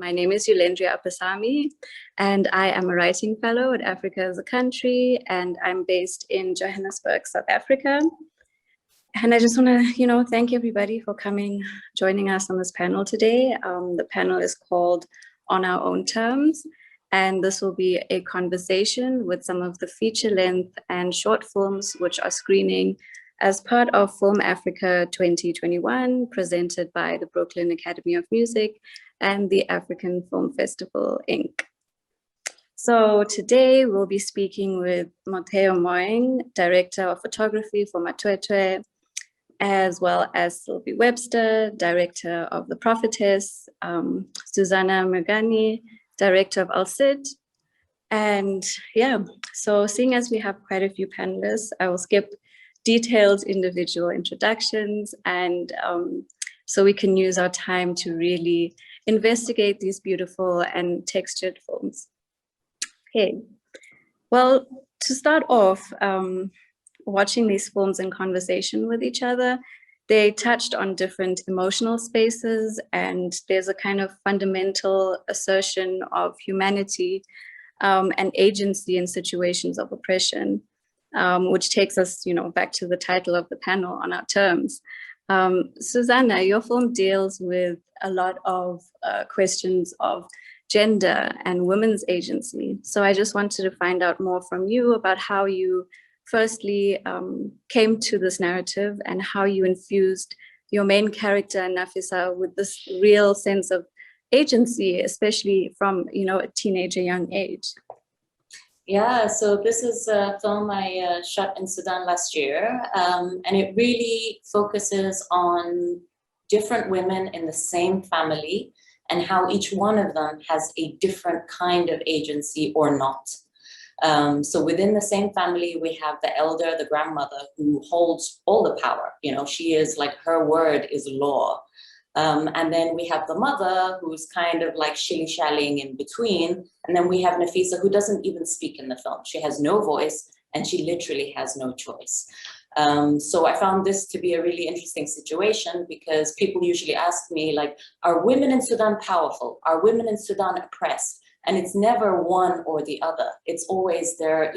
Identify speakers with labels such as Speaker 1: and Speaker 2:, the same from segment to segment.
Speaker 1: My name is Youlendree Appasamy, and I am a writing fellow at Africa as a Country, and I'm based in Johannesburg, South Africa. And I just want to, thank everybody for joining us on this panel today. The panel is called On Our Own Terms, and this will be a conversation with some of the feature-length and short films which are screening as part of FilmAfrica 2021, presented by the Brooklyn Academy of Music and the African Film Festival, Inc. So today we'll be speaking with Motheo Moeng, Director of Photography for Matwetwe, as well as Sylvie Weber, Director of The Prophetess, Suzannah Mirghani, Director of Al Cid. And yeah, so seeing as we have quite a few panelists, I will skip detailed individual introductions, and so we can use our time to really investigate these beautiful and textured films. Okay, well, to start off, watching these films in conversation with each other, they touched on different emotional spaces, and there's a kind of fundamental assertion of humanity and agency in situations of oppression. Which takes us, back to the title of the panel, On Our Terms. Suzannah, your film deals with a lot of questions of gender and women's agency. So I just wanted to find out more from you about how you firstly came to this narrative and how you infused your main character, Nafisa, with this real sense of agency, especially from, a teenager young age.
Speaker 2: Yeah, so this is a film I shot in Sudan last year, and it really focuses on different women in the same family and how each one of them has a different kind of agency or not. So within the same family, we have the elder, the grandmother, who holds all the power. She is like, her word is law. And then we have the mother, who's kind of like shilly-shallying in between. And then we have Nafisa, who doesn't even speak in the film. She has no voice, and she literally has no choice. So I found this to be a really interesting situation, because people usually ask me, like, are women in Sudan powerful? Are women in Sudan oppressed? And it's never one or the other. It's always there,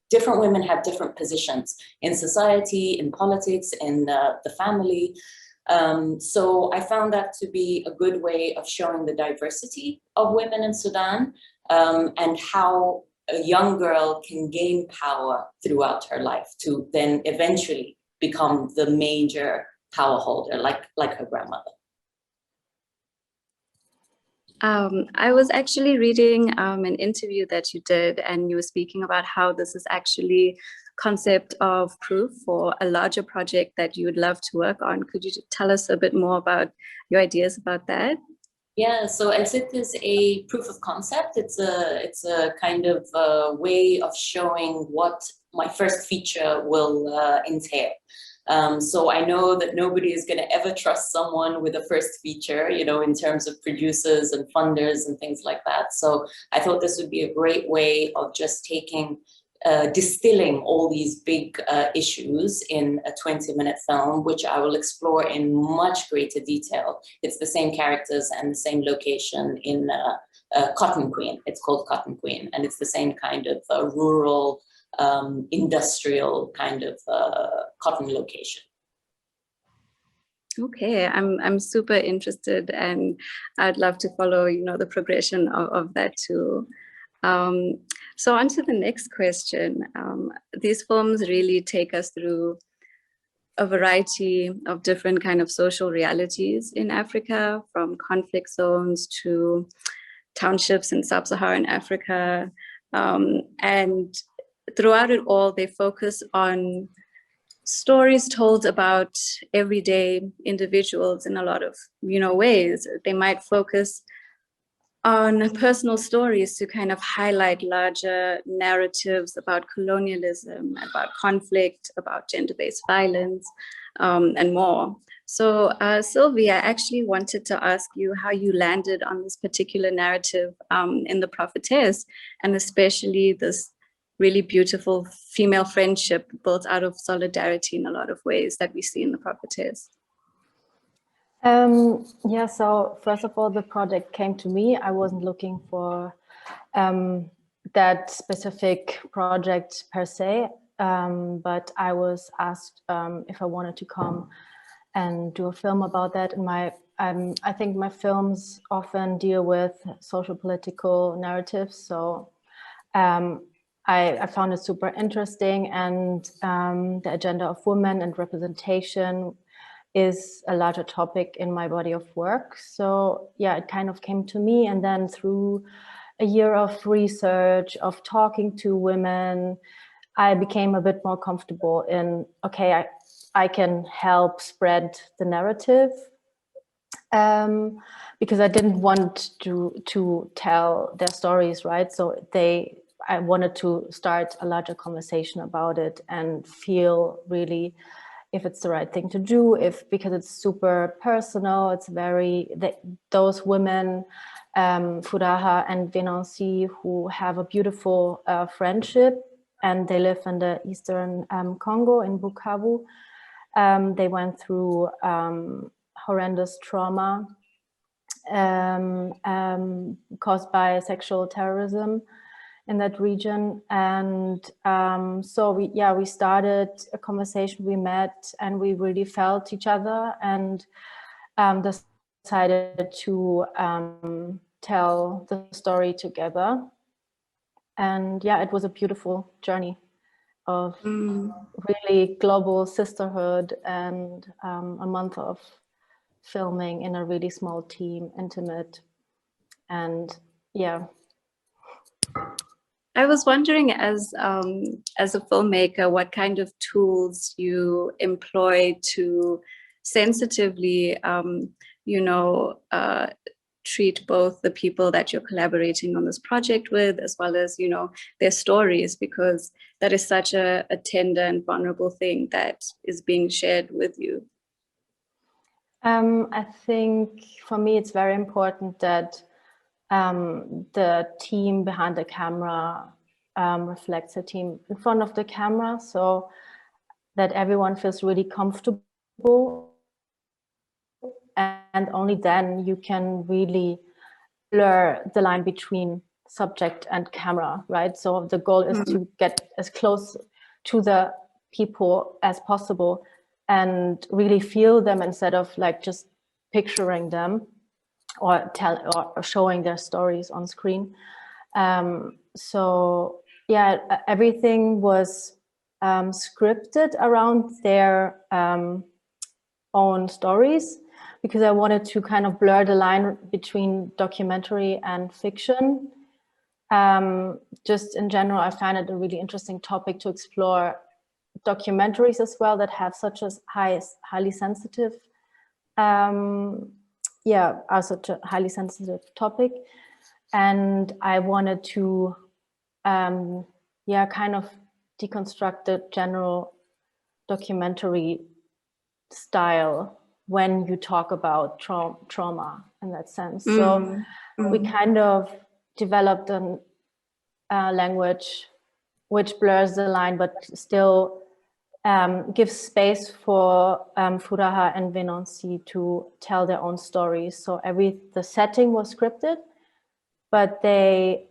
Speaker 2: different women have different positions in society, in politics, in the family. So I found that to be a good way of showing the diversity of women in Sudan, and how a young girl can gain power throughout her life to then eventually become the major power holder, like her grandmother.
Speaker 1: I was actually reading an interview that you did, and you were speaking about how this is actually concept of proof for a larger project that you would love to work on. Could you tell us a bit more about your ideas about that?
Speaker 2: Yeah, so Exit is a proof of concept. It's a kind of way of showing what my first feature will entail. So I know that nobody is going to ever trust someone with a first feature, in terms of producers and funders and things like that. So I thought this would be a great way of just distilling all these big issues in a 20-minute film, which I will explore in much greater detail. It's the same characters and the same location in Cotton Queen. It's called Cotton Queen, and it's the same kind of rural, industrial kind of cotton location.
Speaker 1: Okay, I'm super interested, and I'd love to follow, the progression of that too. So on to the next question. These films really take us through a variety of different kind of social realities in Africa, from conflict zones to townships in sub-Saharan Africa. And throughout it all, they focus on stories told about everyday individuals in a lot of, ways. They might focus on personal stories to kind of highlight larger narratives about colonialism, about conflict, about gender-based violence, and more. So Sylvie, I actually wanted to ask you how you landed on this particular narrative in The Prophetess, and especially this really beautiful female friendship built out of solidarity in a lot of ways that we see in The Prophetess.
Speaker 3: Yeah, so first of all, the project came to me. I wasn't looking for that specific project per se, but I was asked if I wanted to come and do a film about that. And I think my films often deal with social political narratives, so I found it super interesting, and the agenda of women and representation is a larger topic in my body of work. So yeah, it kind of came to me, and then through a year of research, of talking to women, I became a bit more comfortable in, okay, I can help spread the narrative, because I didn't want to tell their stories, right? So I wanted to start a larger conversation about it and feel really if it's the right thing to do, because it's super personal. It's those women, Furaha and Venancy, who have a beautiful friendship, and they live in the eastern Congo in Bukavu. They went through horrendous trauma caused by sexual terrorism in that region. And so we started a conversation, we met, and we really felt each other, and decided to tell the story together. And yeah, it was a beautiful journey of really global sisterhood, and a month of filming in a really small team, intimate, and yeah.
Speaker 1: I was wondering, as a filmmaker, what kind of tools you employ to sensitively, treat both the people that you're collaborating on this project with, as well as, their stories, because that is such a tender and vulnerable thing that is being shared with you.
Speaker 3: I think for me, it's very important that the team behind the camera reflects the team in front of the camera, so that everyone feels really comfortable, and only then you can really blur the line between subject and camera, right? So the goal is to get as close to the people as possible and really feel them, instead of like just picturing them or showing their stories on screen. So yeah, everything was scripted around their own stories, because I wanted to kind of blur the line between documentary and fiction. Just in general, I find it a really interesting topic to explore documentaries as well that have such a highly sensitive, are such a highly sensitive topic. And I wanted to, kind of deconstruct the general documentary style when you talk about trauma in that sense. So we kind of developed a language which blurs the line, but still gives space for Furaha and Venancy to tell their own stories. So the setting was scripted, but I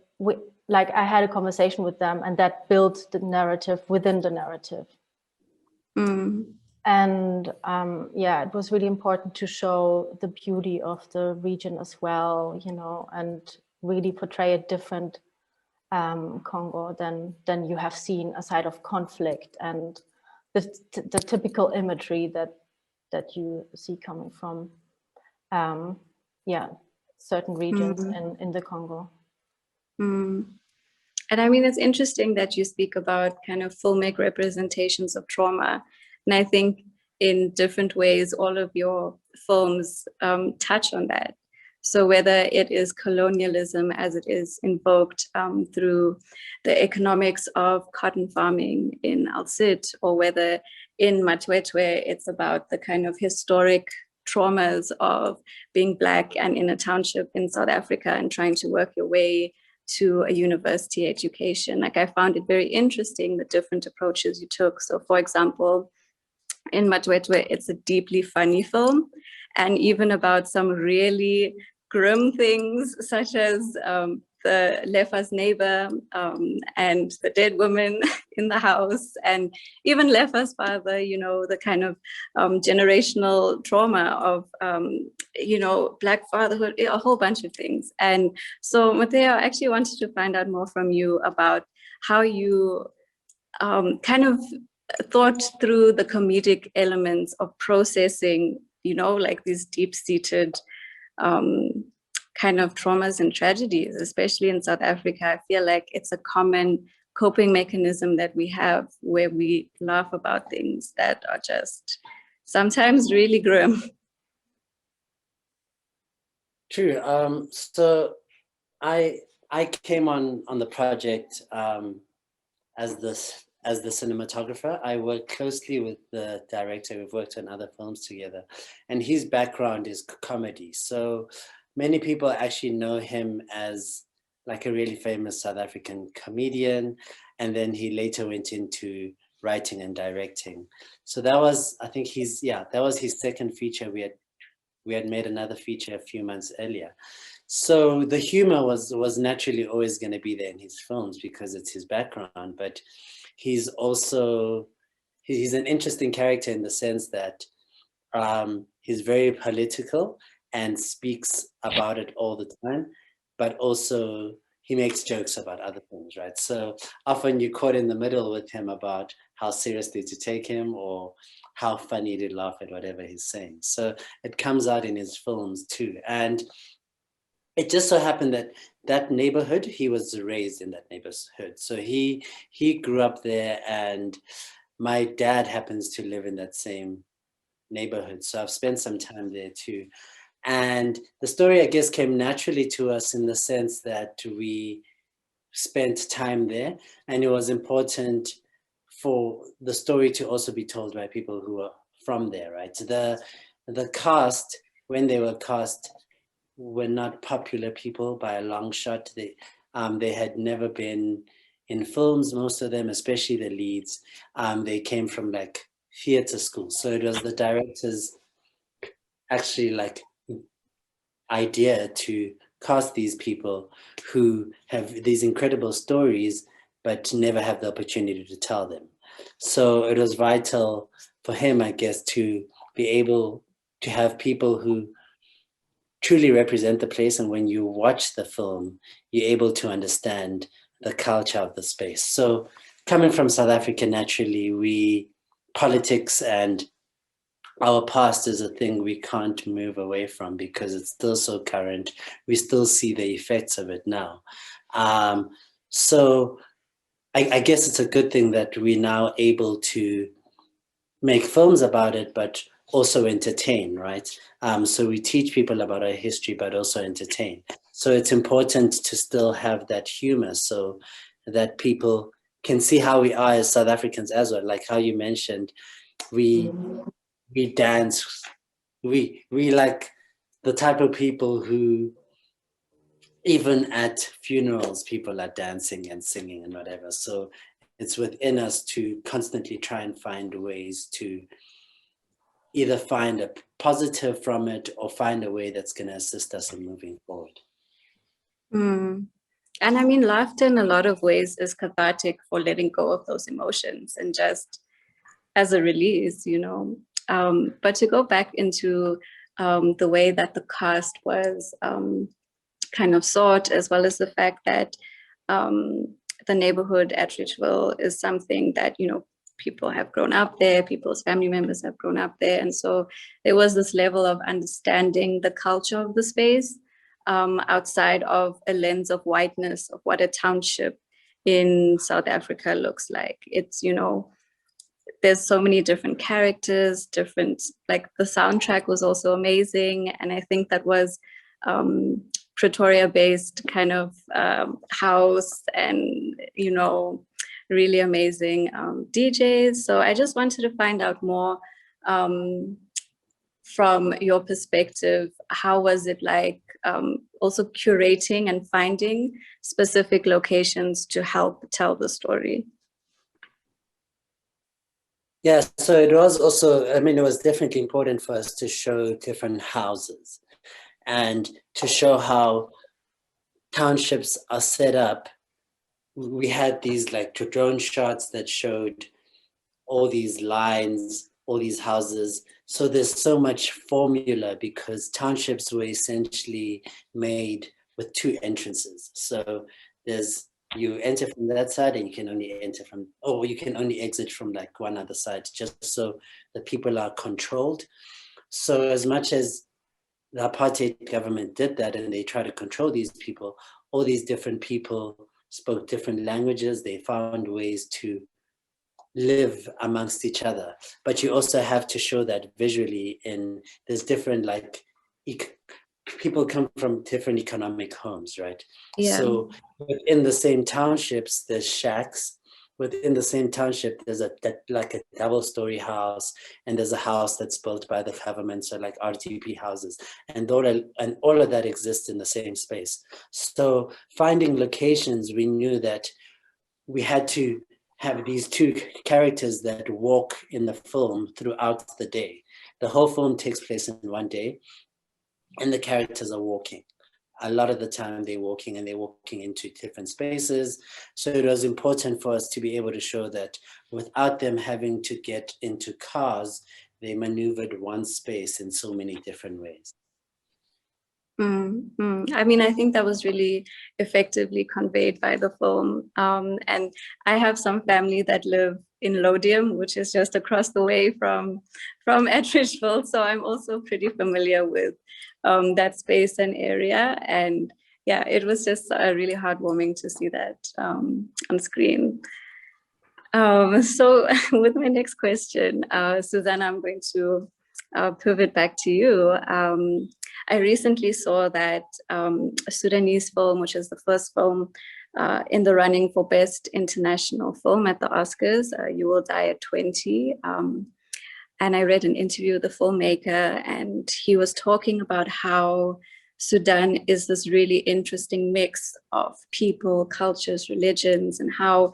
Speaker 3: had a conversation with them, and that built the narrative within the narrative. And it was really important to show the beauty of the region as well, and really portray a different Congo than you have seen, a side of conflict and the typical imagery that you see coming from certain regions in the Congo.
Speaker 1: And I mean, it's interesting that you speak about kind of filmic representations of trauma. And I think in different ways, all of your films touch on that. So whether it is colonialism as it is invoked through the economics of cotton farming in Alcid, or whether in Matwetwe, it's about the kind of historic traumas of being Black and in a township in South Africa and trying to work your way to a university education. Like, I found it very interesting, the different approaches you took. So for example, in Matwetwe, it's a deeply funny film. and even about some really grim things, such as the Lefa's neighbor and the dead woman in the house, and even Lefa's father, you know, the kind of generational trauma of, you know, Black fatherhood, a whole bunch of things. And so, Motheo, I actually wanted to find out more from you about how you kind of thought through the comedic elements of processing, you know, like these deep-seated kind of traumas and tragedies, especially in South Africa. I feel like it's a common coping mechanism that we have, where we laugh about things that are just sometimes really grim.
Speaker 4: True. So I came on the project as the cinematographer. I work closely with the director. We've worked on other films together, and his background is comedy. So many people actually know him as like a really famous South African comedian, and then he later went into writing and directing. So that was, I think that was his second feature. We had made another feature a few months earlier. So the humor was naturally always going to be there in his films because it's his background, but he's an interesting character in the sense that he's very political and speaks about it all the time, but also he makes jokes about other things, right? So often you're caught in the middle with him about how seriously to take him or how funny to laugh at whatever he's saying. So it comes out in his films too. And it just so happened that that neighborhood, he was raised in that neighborhood. So he grew up there, and my dad happens to live in that same neighborhood. So I've spent some time there too. And the story, I guess, came naturally to us in the sense that we spent time there, and it was important for the story to also be told by people who are from there, right? The cast, when they were cast, were not popular people by a long shot. They had never been in films, most of them, especially the leads. They came from like theater school. So it was the director's actually like idea to cast these people who have these incredible stories, but never have the opportunity to tell them. So it was vital for him, I guess, to be able to have people who truly represent the place, and when you watch the film, you're able to understand the culture of the space. So coming from South Africa, naturally, politics and our past is a thing we can't move away from because it's still so current. We still see the effects of it now. So I guess it's a good thing that we're now able to make films about it, but also entertain, right? So we teach people about our history, but also entertain. So it's important to still have that humor so that people can see how we are as South Africans as well. Like how you mentioned, we dance, we like the type of people who, even at funerals, people are dancing and singing and whatever. So it's within us to constantly try and find ways to either find a positive from it or find a way that's going to assist us in moving forward.
Speaker 1: And I mean, laughter in a lot of ways is cathartic for letting go of those emotions and just as a release, you know. But to go back into the way that the cast was kind of sought, as well as the fact that the neighborhood at Richville is something that, you know, people have grown up there, people's family members have grown up there. And so there was this level of understanding the culture of the space outside of a lens of whiteness, of what a township in South Africa looks like. It's, you know, there's so many different characters, different, like the soundtrack was also amazing. And I think that was Pretoria-based kind of house and, you know, really amazing DJs. So I just wanted to find out more from your perspective. How was it like also curating and finding specific locations to help tell the story?
Speaker 4: Yeah, so it was also, I mean, it was definitely important for us to show different houses and to show how townships are set up. We had these like drone shots that showed all these lines, all these houses. So there's so much formula because townships were essentially made with two entrances. So there's, you enter from that side and you can only enter from, or you can only exit from like one other side, just so the people are controlled. So as much as the apartheid government did that and they tried to control these people, all these different people spoke different languages. They found ways to live amongst each other, but you also have to show that visually. In there's different like people come from different economic homes, right?
Speaker 1: Yeah.
Speaker 4: So within the same townships there's shacks. Within the same township there's like a double-story house, and there's a house that's built by the government, so like RTP houses, and all of that exists in the same space. So finding locations, we knew that we had to have these two characters that walk in the film throughout the day. The whole film takes place in one day, and the characters are walking. A lot of the time they're walking into different spaces. So it was important for us to be able to show that without them having to get into cars, they maneuvered one space in so many different ways.
Speaker 1: I mean, I think that was really effectively conveyed by the film. And I have some family that live in Lodium, which is just across the way from Etridgeville. So I'm also pretty familiar with that space and area. And yeah, it was just really heartwarming to see that on screen. So with my next question, Suzannah, I'm going to pivot back to you. I recently saw that a Sudanese film, which is the first film in the running for Best International Film at the Oscars, You Will Die at 20. And I read an interview with the filmmaker, and he was talking about how Sudan is this really interesting mix of people, cultures, religions, and how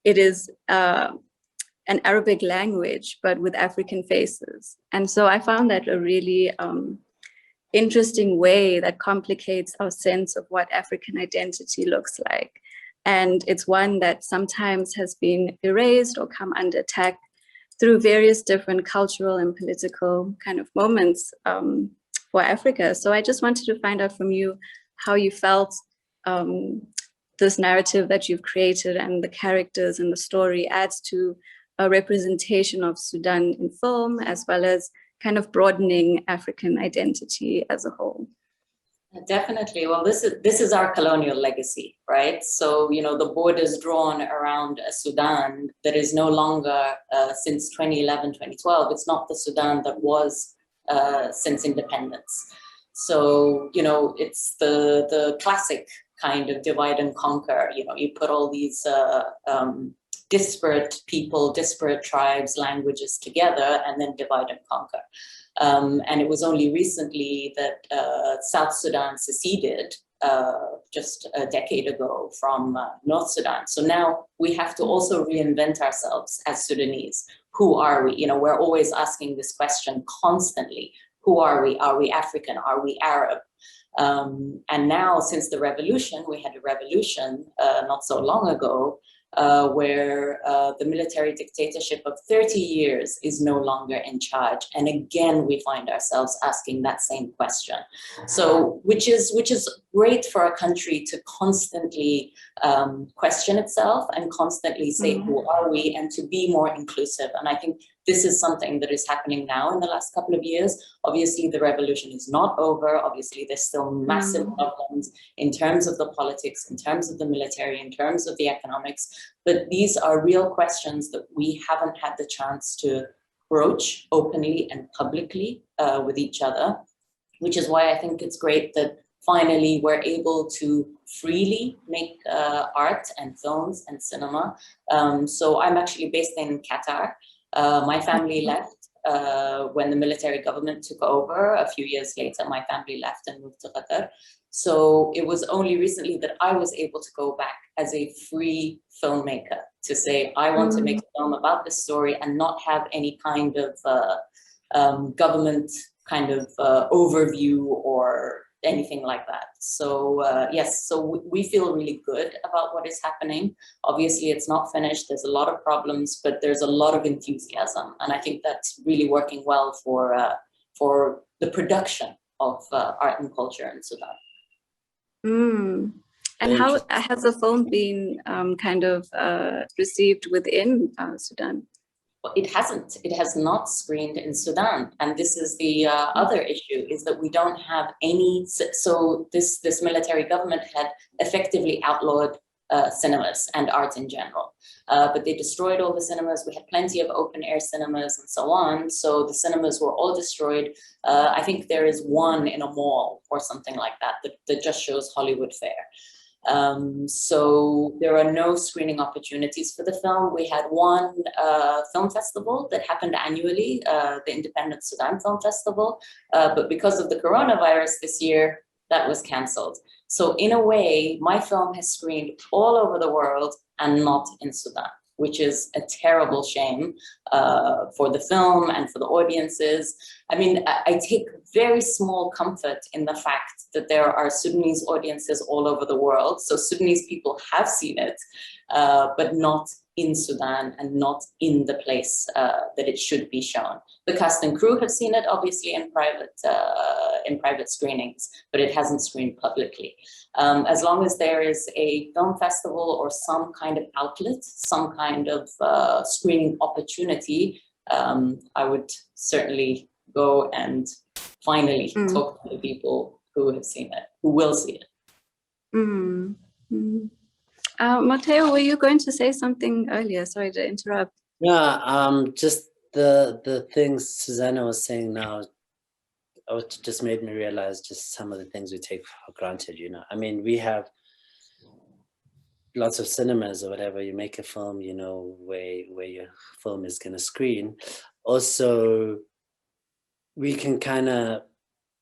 Speaker 1: it is an Arabic language, but with African faces. And so I found that a really interesting way that complicates our sense of what African identity looks like. And it's one that sometimes has been erased or come under attack through various different cultural and political kind of moments for Africa. So I just wanted to find out from you how you felt this narrative that you've created and the characters and the story adds to a representation of Sudan in film, as well as kind of broadening African identity as a whole.
Speaker 2: Definitely. Well, this is our colonial legacy, right? So, you know, the borders drawn around Sudan that is no longer since 2011, 2012. It's not the Sudan that was since independence. So, you know, it's the classic kind of divide and conquer. You know, you put all these disparate people, disparate tribes, languages together, and then divide and conquer. And it was only recently that South Sudan seceded just a decade ago from North Sudan. So now we have to also reinvent ourselves as Sudanese. Who are we? You know, we're always asking this question constantly. Who are we? Are we African? Are we Arab? And now, since the revolution, we had a revolution not so long ago, where the military dictatorship of 30 years is no longer in charge. And again, we find ourselves asking that same question. So, which is great for a country to constantly question itself and constantly say, who are we, and to be more inclusive. And I think this is something that is happening now in the last couple of years. Obviously, the revolution is not over. Obviously, there's still massive problems in terms of the politics, in terms of the military, in terms of the economics. But these are real questions that we haven't had the chance to broach openly and publicly with each other, which is why I think it's great that finally we're able to freely make art and films and cinema. So I'm actually based in Qatar. My family left when the military government took over. A few years later, my family left and moved to Qatar. So it was only recently that I was able to go back as a free filmmaker to say, I want to make a film about this story and not have any kind of government kind of overview or anything like that. So yes, so we feel really good about what is happening. Obviously, it's not finished. There's a lot of problems, but there's a lot of enthusiasm. And I think that's really working well for the production of art and culture in Sudan.
Speaker 1: And how has the film been kind of received within Sudan?
Speaker 2: It hasn't. It has not screened in Sudan, and this is the other issue: is that we don't have any. So this military government had effectively outlawed cinemas and art in general, but they destroyed all the cinemas. We had plenty of open air cinemas and so on. So the cinemas were all destroyed. I think there is one in a mall or something like that that just shows Hollywood fare. So there are no screening opportunities for the film. We had one film festival that happened annually, the Independent Sudan Film Festival, but because of the coronavirus this year, that was cancelled. So in a way, my film has screened all over the world and not in Sudan, which is a terrible shame for the film and for the audiences. I mean, I take very small comfort in the fact that there are Sudanese audiences all over the world. So Sudanese people have seen it, but not in Sudan and not in the place that it should be shown. The cast and crew have seen it, obviously, in private screenings, but it hasn't screened publicly. As long as there is a film festival or some kind of outlet, some kind of screening opportunity, I would certainly go and finally talk to the people who have seen it, who will see it.
Speaker 1: Motheo, were you going to say something earlier? Sorry to interrupt.
Speaker 4: Yeah, just the things Suzannah was saying now, it just made me realize just some of the things we take for granted, you know. I mean, we have lots of cinemas or whatever. You make a film, you know, where your film is going to screen. Also, we can kind of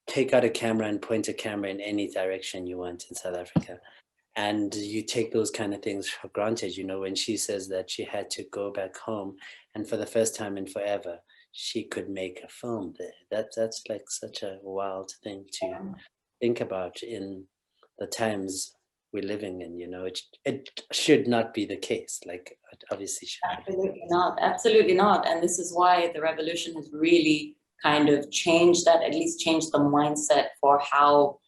Speaker 4: take out a camera and point a camera in any direction you want in South Africa. And you take those kind of things for granted, you know, when she says that she had to go back home and for the first time in forever, she could make a film there. That's like such a wild thing to think about in the times we're living in, you know. It should not be the case, like it obviously should.
Speaker 2: Absolutely not. And this is why the revolution has really kind of changed that, at least changed the mindset for how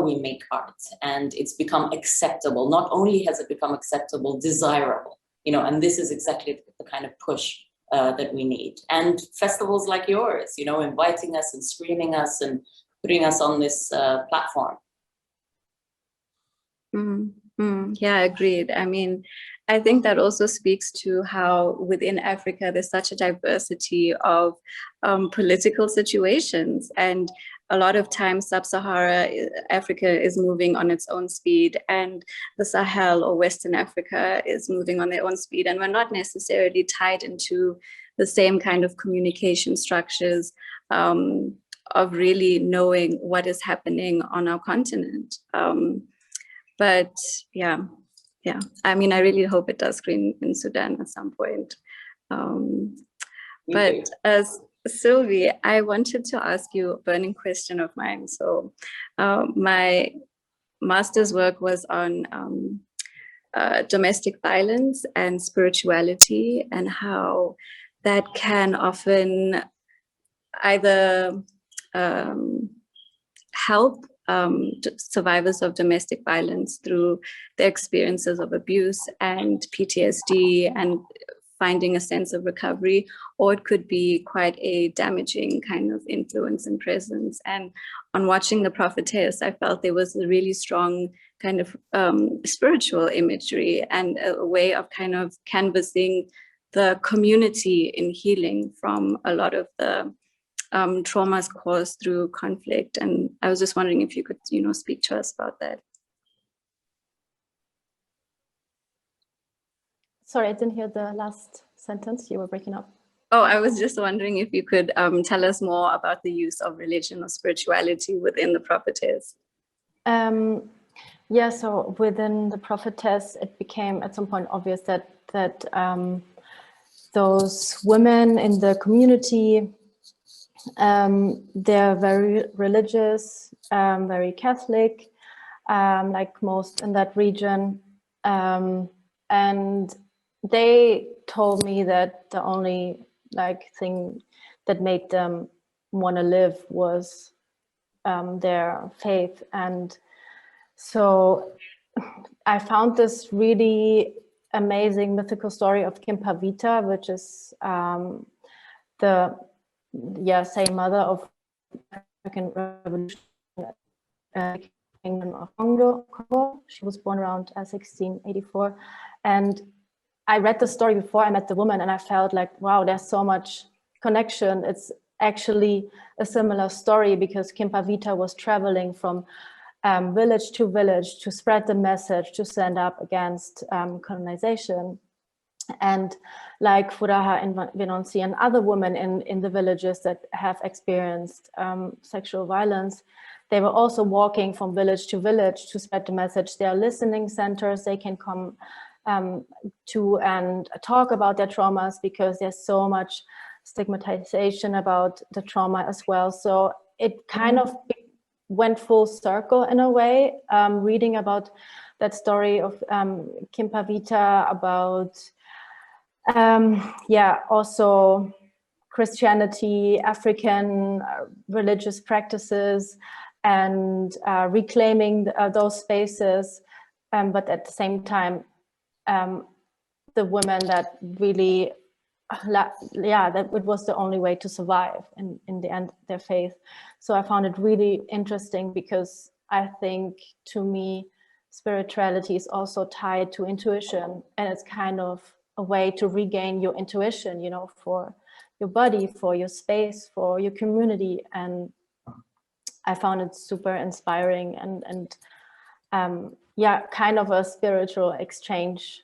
Speaker 2: we make art, and it's become acceptable. Not only has it become acceptable, desirable, you know, and this is exactly the kind of push that we need. And festivals like yours, you know, inviting us and screening us and putting us on this platform.
Speaker 1: Yeah, agreed. I mean, I think that also speaks to how within Africa, there's such a diversity of political situations. And a lot of times Sub-Sahara Africa is moving on its own speed, and the Sahel or Western Africa is moving on their own speed. And we're not necessarily tied into the same kind of communication structures of really knowing what is happening on our continent. But yeah, I mean, I really hope it does screen in Sudan at some point. But as Sylvie, I wanted to ask you a burning question of mine. So my master's work was on domestic violence and spirituality, and how that can often either help survivors of domestic violence through their experiences of abuse and PTSD and finding a sense of recovery, or it could be quite a damaging kind of influence and presence. And on watching The Prophetess, I felt there was a really strong kind of spiritual imagery and a way of kind of canvassing the community in healing from a lot of the traumas caused through conflict. And I was just wondering if you could, you know, speak to us about that.
Speaker 3: Sorry, I didn't hear the last sentence. You were breaking up.
Speaker 1: Oh, I was just wondering if you could tell us more about the use of religion or spirituality within The Prophetess.
Speaker 3: Yeah, so within the Prophetess, it became at some point obvious that those women in the community, they're very religious, very Catholic, like most in that region. And they told me that the only thing that made them want to live was their faith. And so I found this really amazing mythical story of Kimpavita, which is the same mother of African Revolution, Kingdom of Congo. She was born around 1684, and I read the story before I met the woman, and I felt like, wow, there's so much connection. It's actually a similar story, because Kimpavita was traveling from village to village to spread the message, to stand up against colonization. And like Furaha and Venonsi and other women in the villages that have experienced sexual violence, they were also walking from village to village to spread the message. There are listening centers they can come to and talk about their traumas, because there's so much stigmatization about the trauma as well. So it kind of went full circle in a way, reading about that story of Kimpavita, about also Christianity, African religious practices, and reclaiming those spaces. But at the same time, the women that really, that it was the only way to survive in the end, their faith. So I found it really interesting, because I think, to me, spirituality is also tied to intuition, and it's kind of a way to regain your intuition, you know, for your body, for your space, for your community. And I found it super inspiring, and kind of a spiritual exchange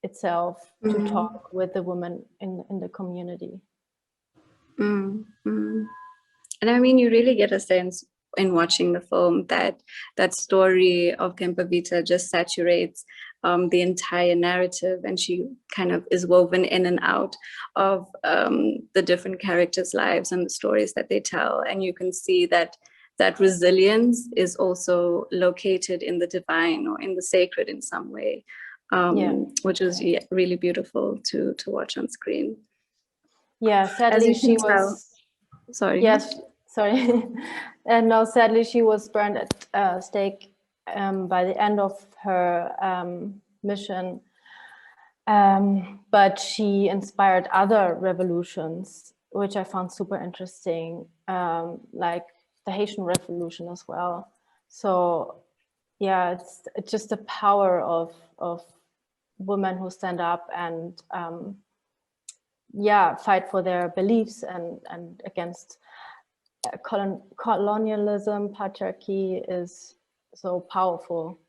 Speaker 3: itself, to talk with the women in the community.
Speaker 1: And I mean, you really get a sense in watching the film that that story of Kimpavita just saturates the entire narrative, and she kind of is woven in and out of the different characters' lives and the stories that they tell. And you can see that that resilience is also located in the divine or in the sacred in some way, which is really beautiful to watch on screen.
Speaker 3: Yeah, sadly she was.
Speaker 1: Sorry.
Speaker 3: Yes, sorry. And no, sadly she was burned at stake by the end of her mission. But she inspired other revolutions, which I found super interesting, like the Haitian Revolution as well. So yeah, it's just the power of women who stand up and fight for their beliefs and against colonialism. Patriarchy is so powerful.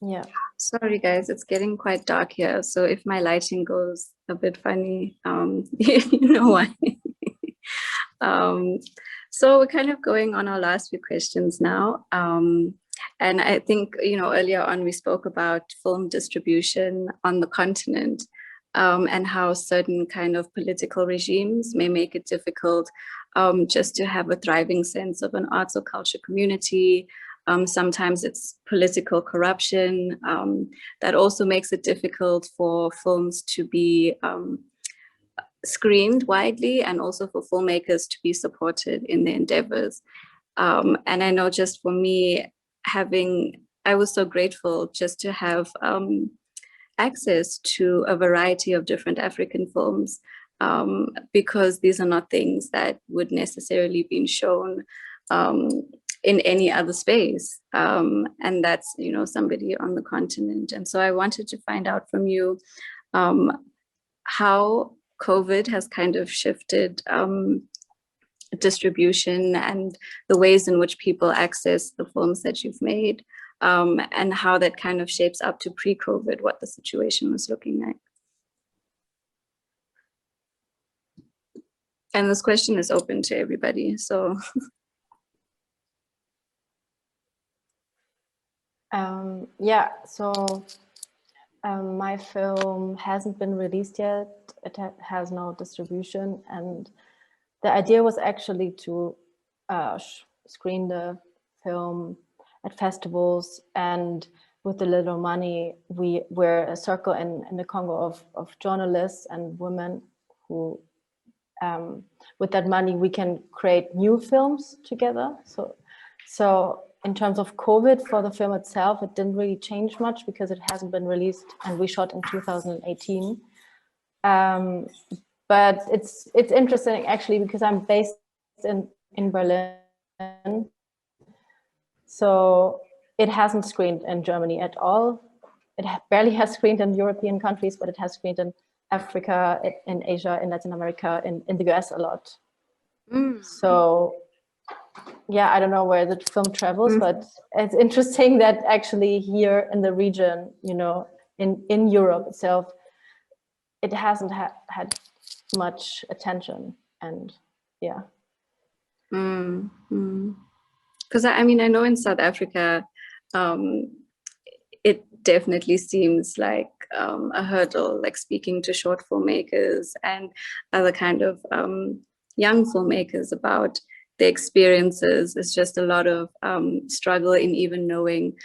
Speaker 3: Yeah.
Speaker 1: Sorry guys, it's getting quite dark here, so if my lighting goes a bit funny, you know why. So we're kind of going on our last few questions now. And I think, you know, earlier on we spoke about film distribution on the continent, and how certain kind of political regimes may make it difficult just to have a thriving sense of an arts or culture community. Sometimes it's political corruption that also makes it difficult for films to be screened widely, and also for filmmakers to be supported in their endeavors. And I know, just for me, I was so grateful just to have access to a variety of different African films, because these are not things that would necessarily be shown in any other space. And that's, you know, somebody on the continent. And so I wanted to find out from you how COVID has kind of shifted distribution and the ways in which people access the films that you've made, and how that kind of shapes up to pre-COVID, what the situation was looking like. And this question is open to everybody, so.
Speaker 3: Yeah, so my film hasn't been released yet. It has no distribution, and the idea was actually to screen the film at festivals, and with the little money, we're a circle in the Congo of journalists and women who, with that money, we can create new films together. So in terms of COVID for the film itself, it didn't really change much because it hasn't been released, and we shot in 2018. But it's interesting actually, because I'm based in Berlin. So it hasn't screened in Germany at all. It barely has screened in European countries, but it has screened in Africa, in Asia, in Latin America, in the US a lot. So yeah, I don't know where the film travels, but it's interesting that actually here in the region, you know, in Europe itself, it hasn't had much attention. And yeah.
Speaker 1: Because I mean, I know in South Africa, it definitely seems like a hurdle, like speaking to short filmmakers and other kind of young filmmakers about their experiences. It's just a lot of struggle in even knowing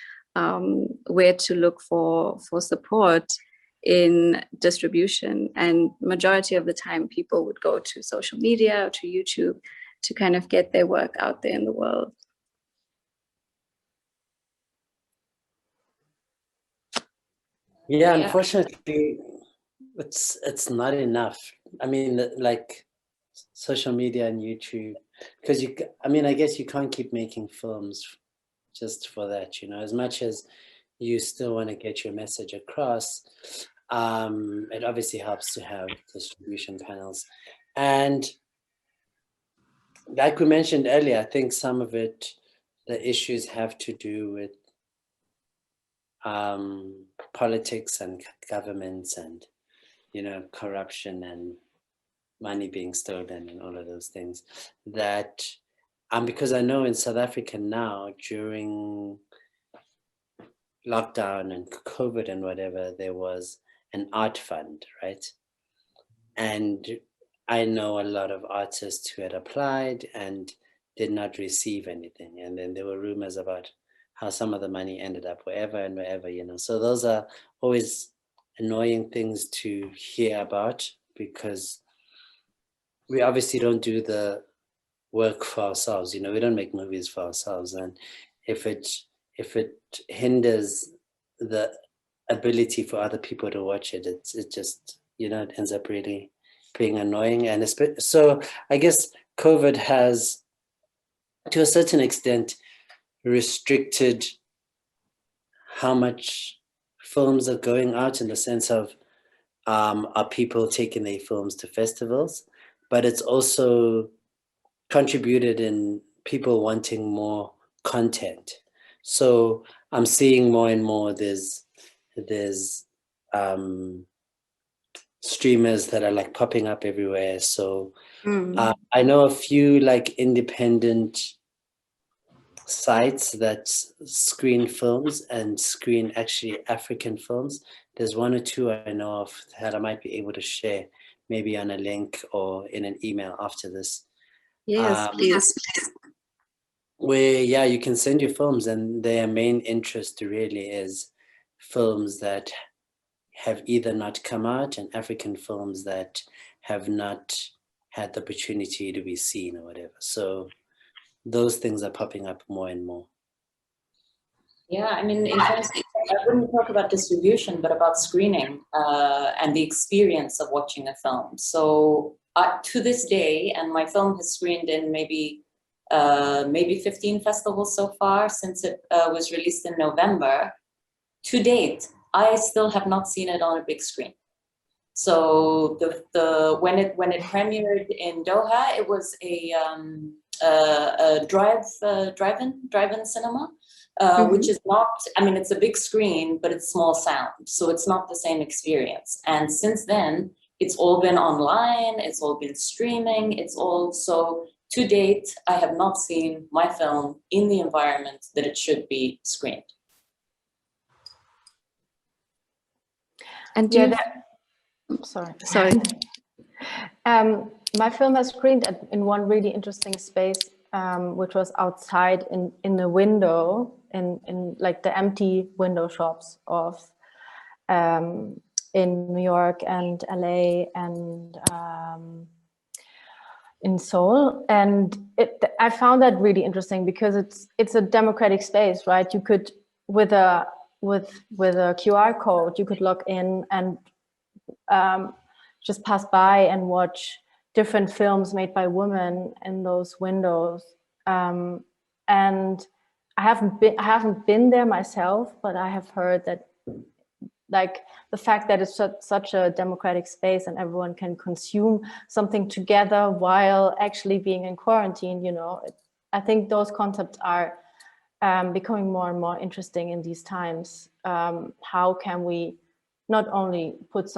Speaker 1: where to look for support in distribution. And majority of the time, people would go to social media or to YouTube to kind of get their work out there in the world.
Speaker 4: Yeah, unfortunately, it's not enough. I mean, like social media and YouTube, because I guess you can't keep making films just for that, you know, as much as you still want to get your message across. It obviously helps to have distribution panels. And like we mentioned earlier, I think some of it, the issues have to do with politics and governments and, you know, corruption and money being stolen and all of those things. That because I know in South Africa now, during lockdown and COVID and whatever, there was an art fund, right? And I know a lot of artists who had applied and did not receive anything. And then there were rumors about how some of the money ended up wherever and wherever, you know. So those are always annoying things to hear about, because we obviously don't do the work for ourselves, you know. We don't make movies for ourselves, and if it hinders the ability for other people to watch it, it just, you know, it ends up really being annoying. And so I guess COVID has, to a certain extent, restricted how much films are going out, in the sense of are people taking their films to festivals, but it's also contributed in people wanting more content. So I'm seeing more and more there's streamers that are like popping up everywhere. So I know a few like independent sites that screen films and screen actually African films. There's one or two I know of that I might be able to share, maybe on a link or in an email after this.
Speaker 1: Yes, please.
Speaker 4: Where, yeah, you can send your films, and their main interest really is films that have either not come out, and African films that have not had the opportunity to be seen or whatever. So those things are popping up more and more.
Speaker 2: Yeah, I mean, in terms of, I wouldn't talk about distribution, but about screening and the experience of watching a film. So to this day, and my film has screened in maybe 15 festivals so far since it was released in November. To date, I still have not seen it on a big screen. So when it premiered in Doha, it was a drive-in cinema. Which is not, I mean, it's a big screen, but it's small sound. So it's not the same experience. And since then, it's all been online, it's all been streaming, it's all, so to date, I have not seen my film in the environment that it should be screened.
Speaker 1: And sorry.
Speaker 3: My film has screened in one really interesting space, which was outside in the window, in like the empty window shops of in New York and LA and in Seoul, and I found that really interesting because it's a democratic space, right? You could with a QR code you could log in and just pass by and watch different films made by women in those windows. And I haven't been there myself, but I have heard that, like, the fact that it's such a democratic space and everyone can consume something together while actually being in quarantine, you know, I think those concepts are becoming more and more interesting in these times. How can we not only put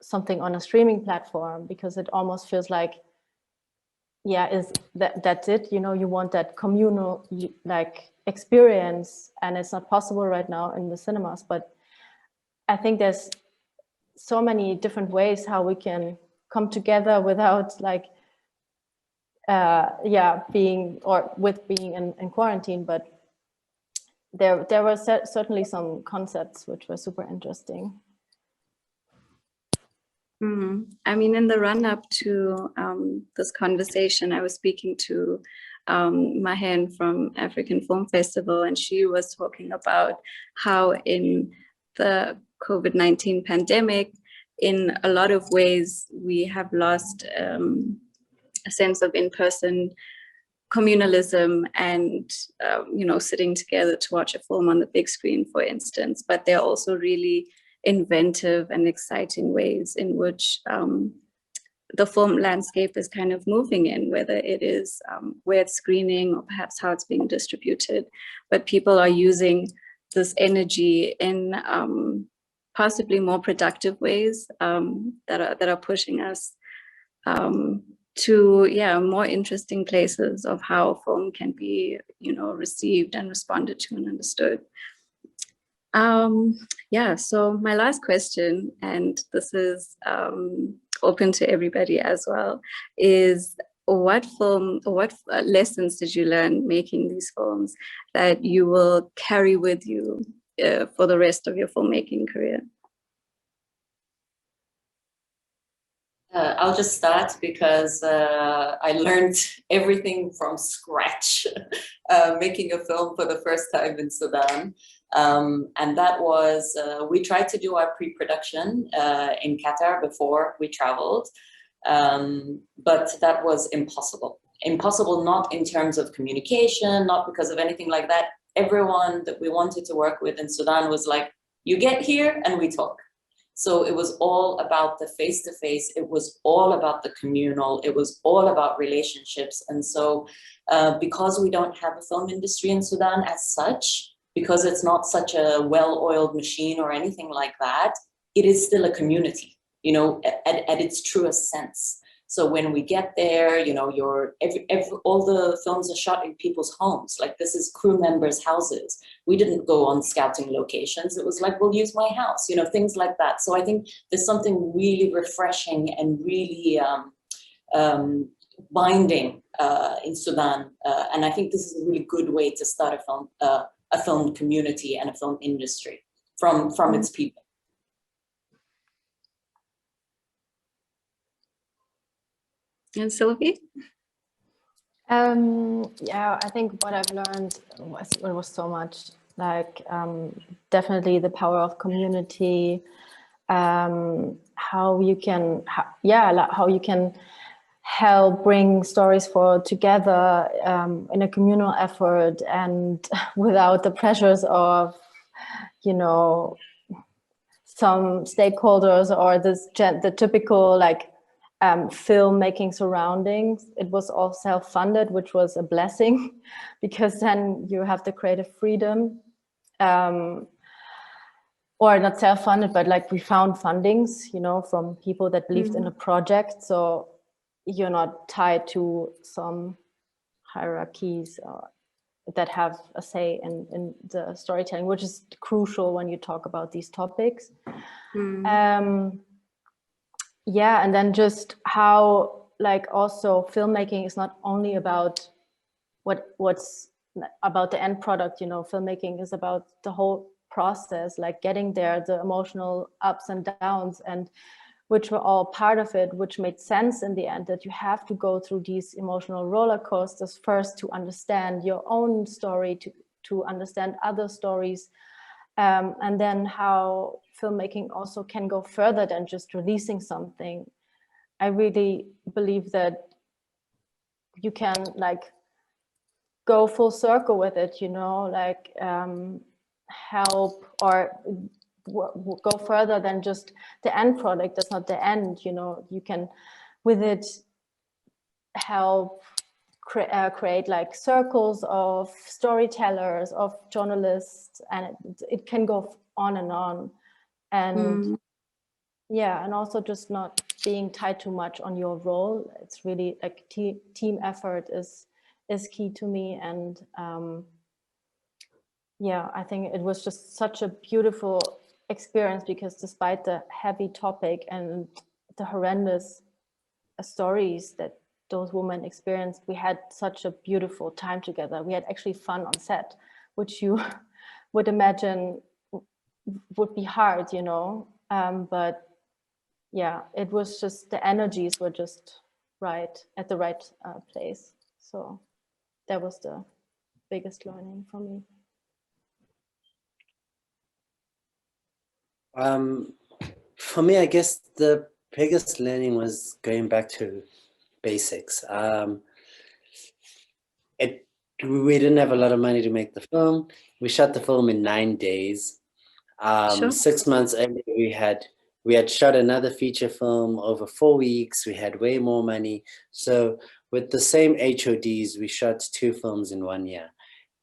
Speaker 3: something on a streaming platform, because it almost feels like, yeah, that's it, you know, you want that communal like experience, and it's not possible right now in the cinemas. But I think there's so many different ways how we can come together without like being in quarantine. But there were certainly some concepts which were super interesting.
Speaker 1: I mean, in the run-up to this conversation, I was speaking to Mahen from African Film Festival, and she was talking about how in the COVID-19 pandemic, in a lot of ways, we have lost a sense of in-person communalism and, you know, sitting together to watch a film on the big screen, for instance. But there are also really inventive and exciting ways in which the film landscape is kind of moving in, whether it is where it's screening or perhaps how it's being distributed. But people are using this energy in possibly more productive ways that are pushing us to more interesting places of how film can be, you know, received and responded to and understood. So my last question, and this is open to everybody as well, is what lessons did you learn making these films that you will carry with you for the rest of your filmmaking career?
Speaker 2: I'll just start because I learned everything from scratch, making a film for the first time in Sudan. And that was, we tried to do our pre-production in Qatar before we traveled, but that was impossible. Impossible not in terms of communication, not because of anything like that. Everyone that we wanted to work with in Sudan was like, you get here and we talk. So it was all about the face-to-face, it was all about the communal, it was all about relationships. And so because we don't have a film industry in Sudan as such, because it's not such a well-oiled machine or anything like that, it is still a community, you know, at its truest sense. So when we get there, you know, all the films are shot in people's homes. Like, this is crew members' houses. We didn't go on scouting locations. It was like, we'll use my house, you know, things like that. So I think there's something really refreshing and really binding in Sudan. And I think this is a really good way to start a film community and a film industry from its people.
Speaker 1: And Sylvie?
Speaker 3: I think what I've learned was so much, like definitely the power of community, how you can help bring stories together in a communal effort and without the pressures of, you know, some stakeholders or the typical like filmmaking surroundings. It was all self-funded, which was a blessing because then you have the creative freedom. or not self-funded, but like we found fundings, you know, from people that believed in the project. So you're not tied to some hierarchies that have a say in the storytelling, which is crucial when you talk about these topics. Yeah, and then just how like also filmmaking is not only about what's about the end product, you know, filmmaking is about the whole process, like getting there, the emotional ups and downs, and which were all part of it, which made sense in the end, that you have to go through these emotional roller coasters first to understand your own story, to understand other stories, and then how filmmaking also can go further than just releasing something. I really believe that you can like go full circle with it, you know, like help or go further than just the end product. That's not the end, you know. You can with it help create like circles of storytellers, of journalists, and it can go on and on. And yeah, and also just not being tied too much on your role. It's really like team effort is key to me. And yeah, I think it was just such a beautiful experience, because despite the heavy topic and the horrendous stories that those women experienced, we had such a beautiful time together. We had actually fun on set, which you would imagine would be hard, you know, but yeah, it was just the energies were just right at the right place. So that was the biggest learning for me.
Speaker 4: For me, I guess the biggest learning was going back to basics. We didn't have a lot of money to make the film. We shot the film in 9 days. 6 months earlier, we had shot another feature film over 4 weeks. We had way more money. So with the same HODs, we shot 2 films in 1 year.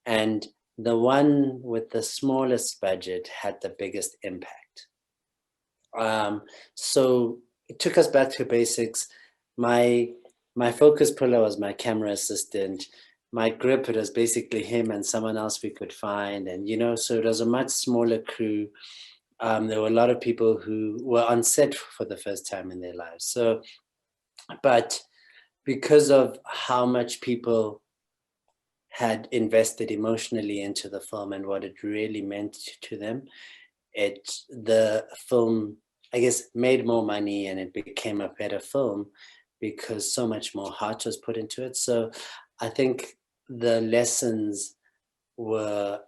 Speaker 4: And the one with the smallest budget had the biggest impact. So it took us back to basics. My focus puller was my camera assistant. My grip, it was basically him and someone else we could find. And, you know, so it was a much smaller crew. There were a lot of people who were on set for the first time in their lives. So, but because of how much people had invested emotionally into the film and what it really meant to them, the film, I guess, made more money and it became a better film because so much more heart was put into it. So I think the lessons were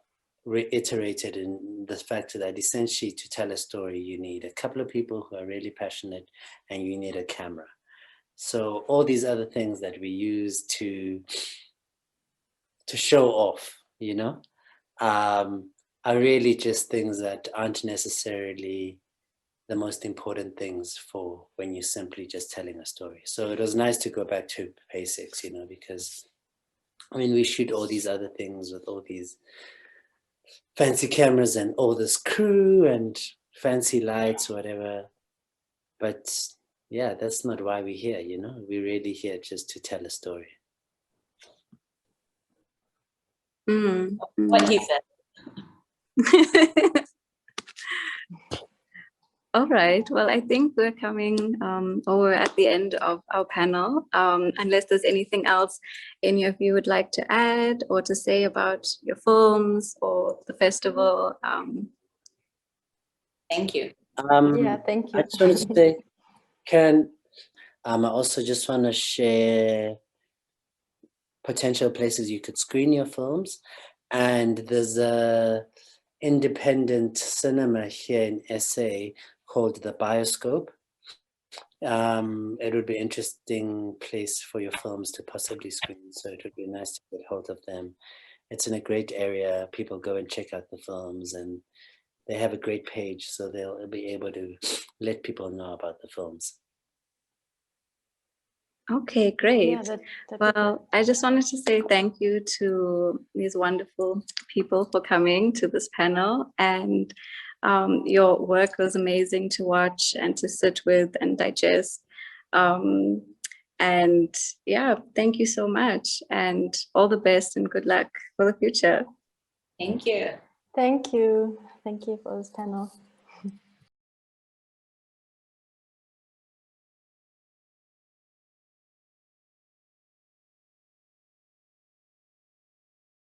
Speaker 4: reiterated in the fact that essentially to tell a story, you need a couple of people who are really passionate and you need a camera. So all these other things that we use to show off, you know, are really just things that aren't necessarily the most important things for when you're simply just telling a story. So it was nice to go back to basics, you know, because I mean, we shoot all these other things with all these fancy cameras and all this crew and fancy lights, whatever. But yeah, that's not why we're here, you know, we're really here just to tell a story.
Speaker 2: What he said.
Speaker 1: All right. Well, I think we're coming over at the end of our panel. Unless there's anything else any of you would like to add or to say about your films or the festival.
Speaker 2: Thank you.
Speaker 3: Yeah, thank you.
Speaker 4: I just want to say, Karen, I also just want to share potential places you could screen your films. And there's a independent cinema here in SA called the Bioscope. It would be an interesting place for your films to possibly screen, so it would be nice to get hold of them. It's in a great area. People go and check out the films, and they have a great page, so they'll be able to let people know about the films.
Speaker 1: Okay, great.
Speaker 3: Yeah,
Speaker 1: well, I just wanted to say thank you to these wonderful people for coming to this panel. And Your work was amazing to watch and to sit with and digest. And yeah, thank you so much, and all the best and good luck for the future.
Speaker 2: Thank you.
Speaker 3: Thank you. Thank you for this panel.